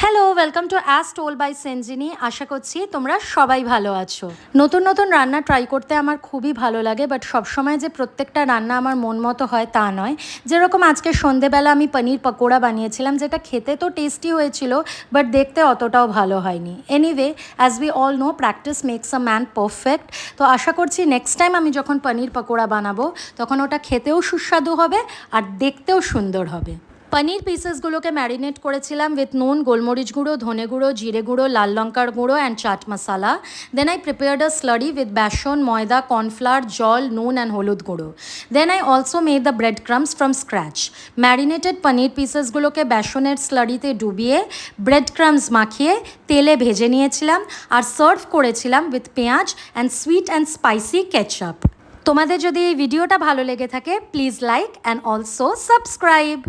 Hello, welcome to as told by Senjini. আশা করছি তোমরা সবাই ভালো আছো। নতুন নতুন রান্না ট্রাই করতে আমার খুবই ভালো লাগে, বাট সবসময় যে প্রত্যেকটা রান্না আমার মন মতো হয় তা নয়। যেরকম আজকে সন্ধেবেলা আমি পনির পকোড়া বানিয়েছিলাম, যেটা খেতে তো টেস্টি হয়েছিল, বাট দেখতে অতটাও ভালো হয়নি। Anyway, as we all know, practice makes a man perfect. তো আশা করছি নেক্সট টাইম আমি যখন পনির পকোড়া বানাবো তখন ওটা খেতেও সুস্বাদু হবে আর দেখতেও সুন্দর হবে। পনির পিসেসগুলোকে ম্যারিনেট করেছিলাম উইথ নুন, গোলমরিচ গুঁড়ো, ধনে গুঁড়ো, জিরে গুঁড়ো, লাল লঙ্কার গুঁড়ো and chaat masala. Then I prepared a slurry with besan, maida, cornflour, জল, নুন অ্যান্ড হলুদ গুঁড়ো। Then I also made the bread crumbs from scratch. Marinated paneer পিসেসগুলোকে বেসনের স্লারিতে ডুবিয়ে ব্রেড ক্রামস মাখিয়ে তেলে ভেজে নিয়েছিলাম আর সার্ভ করেছিলাম উইথ পেঁয়াজ and sweet and spicy ketchup. তোমাদের যদি এই ভিডিওটা ভালো লেগে থাকে, please like and also subscribe.